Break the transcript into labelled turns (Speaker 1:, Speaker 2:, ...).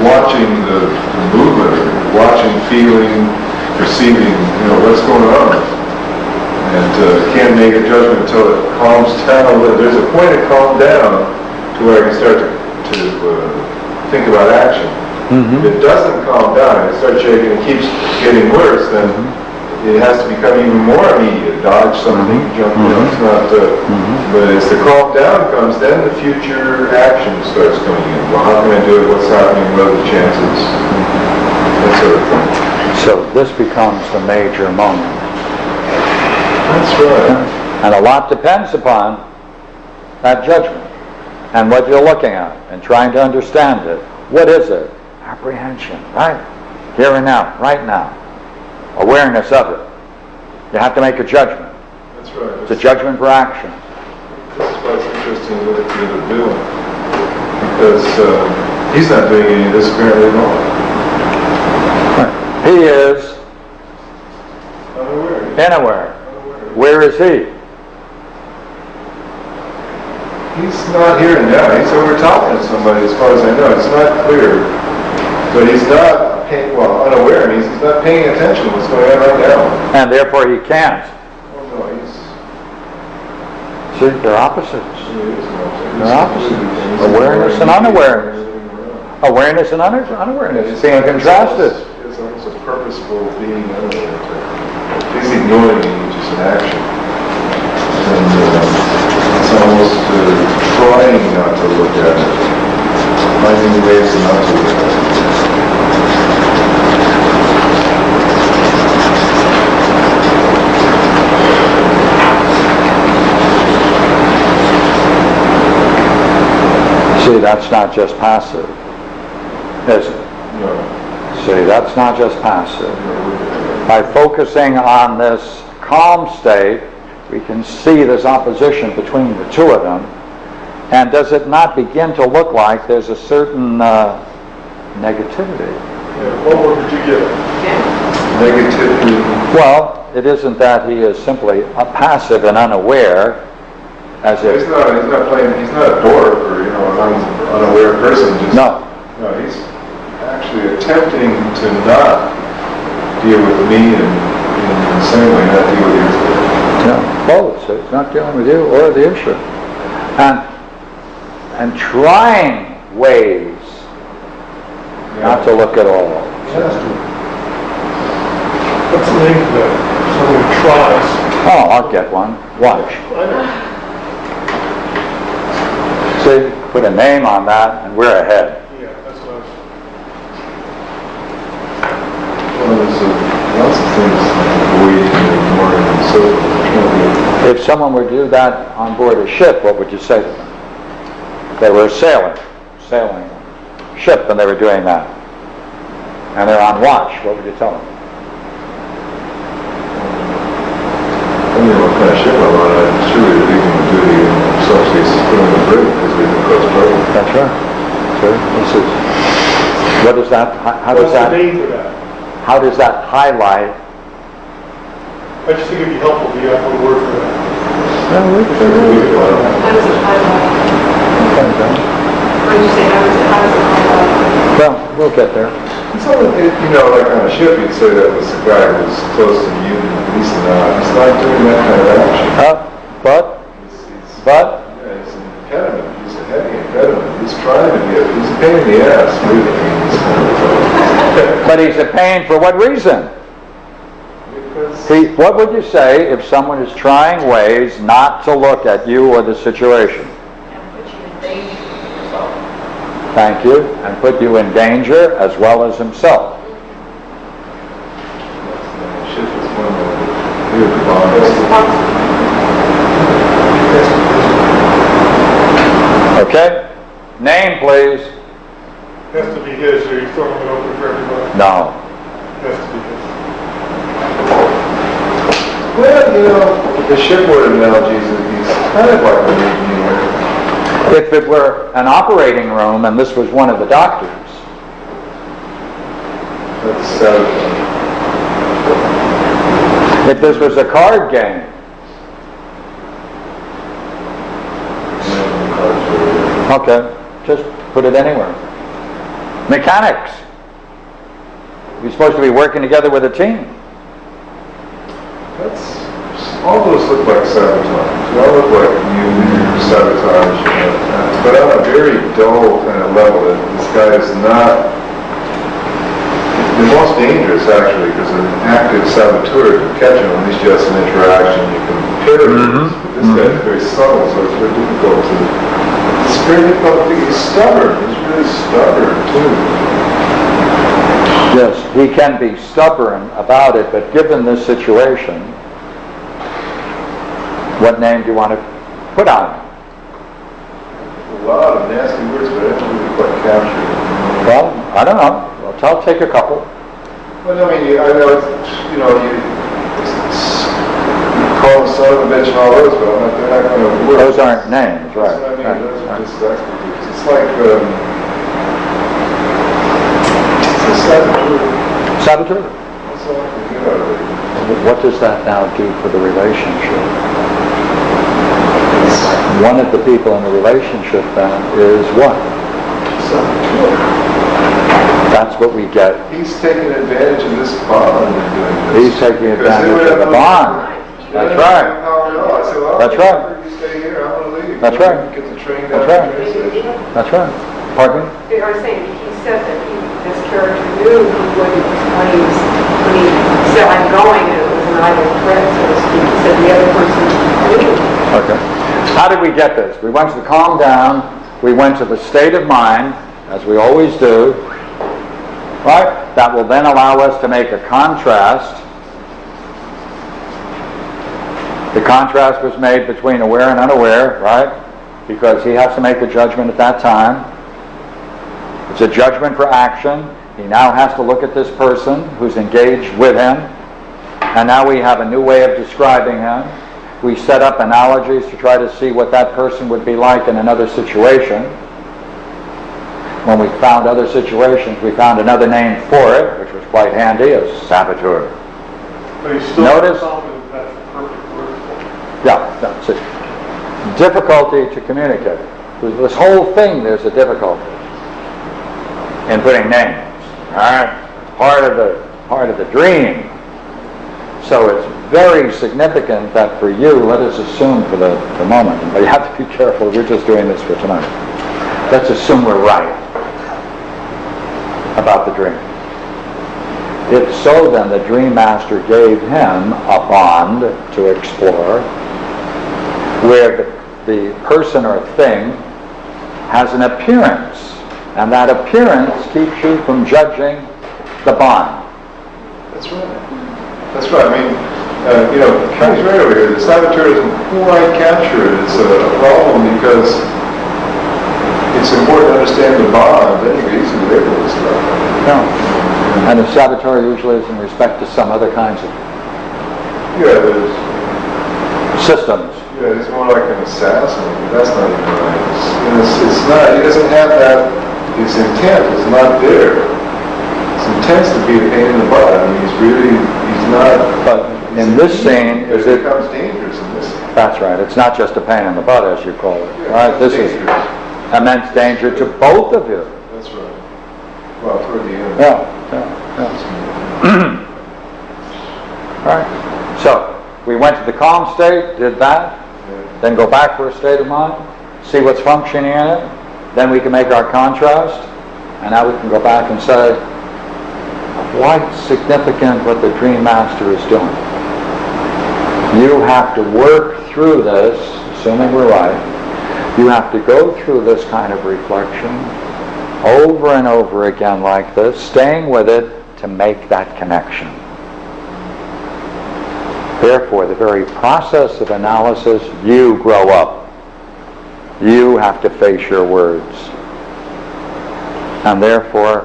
Speaker 1: watching the movement, watching, feeling, perceiving, what's going on. And can't make a judgment until it calms down. There's a point it calms down to where I can start to think about action. If it doesn't calm down, it starts shaking and keeps getting worse, then it has to become even more immediate. Dodge something, jump, it's not, but as the calm down comes, then the future action starts coming in. Well, how can I do it? What's happening? What are the chances? That sort of thing.
Speaker 2: So this becomes the major moment.
Speaker 1: That's right.
Speaker 2: And a lot depends upon that judgment and what you're looking at and trying to understand it. What is it? Apprehension, right? Here and now, right now. Awareness of it. You have to make a judgment.
Speaker 1: That's right.
Speaker 2: It's a judgment for action.
Speaker 1: This is why it's interesting what it's going to do. Because he's not doing any of this apparently at all.
Speaker 2: He is
Speaker 1: unaware.
Speaker 2: Where is he?
Speaker 1: He's not here and now. He's over talking to somebody as far as I know. It's not clear. But he's not unaware. He's not paying attention to what's going on right now.
Speaker 2: And therefore he can't.
Speaker 1: Oh no, he's...
Speaker 2: See, they're opposites. They're opposites. Awareness and unawareness. Awareness and unawareness. Being contrasted.
Speaker 1: It's almost a purposeful being unaware. He's ignoring it, just an action. And it's almost trying not to look at it. Finding ways not to look at it.
Speaker 2: See, that's not just passive, is it?
Speaker 1: No.
Speaker 2: See, that's not just passive. By focusing on this calm state, we can see this opposition between the two of them. And does it not begin to look like there's a certain negativity?
Speaker 1: Yeah, what word did you give it? Negativity.
Speaker 2: Well, it isn't that he is simply passive and unaware, as if...
Speaker 1: He's not playing, he's not a dork or, an unaware person.
Speaker 2: No,
Speaker 1: he's actually attempting to not deal with me and in the same way not deal with you.
Speaker 2: yeah, both. So he's not dealing with you or the issue. And trying ways not to look at all.
Speaker 3: What's the name for that? Someone tries.
Speaker 2: Oh, I'll get one. Watch. See, put a name on that, and we're ahead.
Speaker 3: Yeah, that's what I was...
Speaker 1: Well, there's lots of things like avoiding and ignoring and so forth.
Speaker 2: If someone were to do that on board a ship, what would you say to them? They were sailing a ship, and they were doing that. And they're on watch. What would you tell them?
Speaker 1: I don't know what kind of ship I'm on. I'm sure they're leaving the duty in some cases put on the brig because we've been cross trouble.
Speaker 2: That's right. Sure. This is. What is that? How does that?
Speaker 3: What's the name for that?
Speaker 2: How does that highlight?
Speaker 3: I just think it'd be helpful if you have one word for that.
Speaker 4: How does it highlight? What did you say? How does it highlight?
Speaker 2: Well, we'll get there.
Speaker 1: It's all, like on a ship, you'd say that was a guy who was close to the Union, at least he's not doing that kind of action.
Speaker 2: But
Speaker 1: Yeah, he's an impediment. He's a heavy impediment. He's trying to he's a pain in the ass, really.
Speaker 2: but he's a pain for what reason?
Speaker 1: Because
Speaker 2: What would you say if someone is trying ways not to look at you or the situation? Thank you. And put you in danger as well as himself.
Speaker 1: ship is one of the bonds.
Speaker 2: Okay? Name, please.
Speaker 3: Has to be his, or you throwing it open for everybody?
Speaker 2: No.
Speaker 3: Has to be his.
Speaker 1: Well, the shipboard analogy is kind of like an engineer.
Speaker 2: If it were an operating room and this was one of the doctors,
Speaker 1: That's satisfying.
Speaker 2: if this was a card game, okay, just put it anywhere. Mechanics. You're supposed to be working together with a team.
Speaker 1: All those look like sabotage. They all look like you sabotage. But on a very dull kind of level, this guy is not the most dangerous, actually, because an active saboteur can catch him. At least you have some interaction. You can pair it. But this guy is very subtle, so it's very difficult to. It's very difficult to. He's stubborn. He's really stubborn too.
Speaker 2: Yes, he can be stubborn about it, but given this situation, what name do you want to put on him?
Speaker 1: A lot of nasty words, but I don't really quite capture it.
Speaker 2: Well, I don't know. I'll take a couple.
Speaker 1: Well, I mean, I know, you call him son of a bitch and all those, but they're not going to work.
Speaker 2: Those aren't names, right?
Speaker 1: That's what I mean.
Speaker 2: Right,
Speaker 1: Those are
Speaker 2: right.
Speaker 1: just expletives. It's like, it's a saboteur.
Speaker 2: Saboteur.
Speaker 1: That's all I can get out of it.
Speaker 2: What does that now do for the relationship? One of the people in the relationship then is what?
Speaker 1: Saboteur.
Speaker 2: That's what we get.
Speaker 1: He's taking advantage of this bond and doing this.
Speaker 2: He's taking advantage of the bond. That's right. That's right.
Speaker 1: You stay here, I'm going to leave.
Speaker 2: That's right.
Speaker 1: Get the train down
Speaker 2: That's right.
Speaker 1: the train station.
Speaker 2: That's right. Pardon me?
Speaker 4: They are saying, he said that this character knew he wouldn't, when he said, I'm going, and it was an idle threat, so to speak. He said the other person knew.
Speaker 2: Okay. How did we get this? We went to the calm down. We went to the state of mind, as we always do. Right? That will then allow us to make a contrast. The contrast was made between aware and unaware, right? Because he has to make a judgment at that time. It's a judgment for action. He now has to look at this person who's engaged with him. And now we have a new way of describing him. We set up analogies to try to see what that person would be like in another situation. When we found other situations, we found another name for it, which was quite handy, as saboteur.
Speaker 3: But he's still
Speaker 2: Notice-
Speaker 3: confident that's the perfect word for it.
Speaker 2: Yeah, that's it. Difficulty to communicate. This whole thing, there's a difficulty in putting names. All right, part of the dream. So it's very significant that for you, let us assume for the moment, but you have to be careful. We're just doing this for tonight. Let's assume we're right about the dream. If so, then the dream master gave him a bond to explore where the person or thing has an appearance, and that appearance keeps you from judging the bond.
Speaker 1: That's right. That's right. I mean, Kenny's right over here. The saboteur doesn't quite capture it. It's a problem because it's important to understand the bond. Then you can easily label this stuff.
Speaker 2: No. And the saboteur usually is in respect to some other kinds of
Speaker 1: Yeah, there's.
Speaker 2: systems.
Speaker 1: Yeah, he's more like an assassin. But that's not even right. It's not. He doesn't have that. His intent is not there. His intent's to be a pain in the butt. I mean, he's not.
Speaker 2: But in this scene, is
Speaker 1: it
Speaker 2: it?
Speaker 1: becomes dangerous in this.
Speaker 2: That's right. It's not just a pain in the butt, as you call it.
Speaker 1: Yeah,
Speaker 2: Right? This is
Speaker 1: dangerous.
Speaker 2: immense danger to both of you.
Speaker 1: That's right. Well, toward the end.
Speaker 2: Yeah. Right. So we went to the calm state, did that, then go back for a state of mind, see what's functioning in it, then we can make our contrast, and now we can go back and say, quite significant what the dream master is doing. You have to work through this, assuming we're right, you have to go through this kind of reflection over and over again like this, staying with it to make that connection. Therefore, the very process of analysis, you grow up. You have to face your words. And therefore,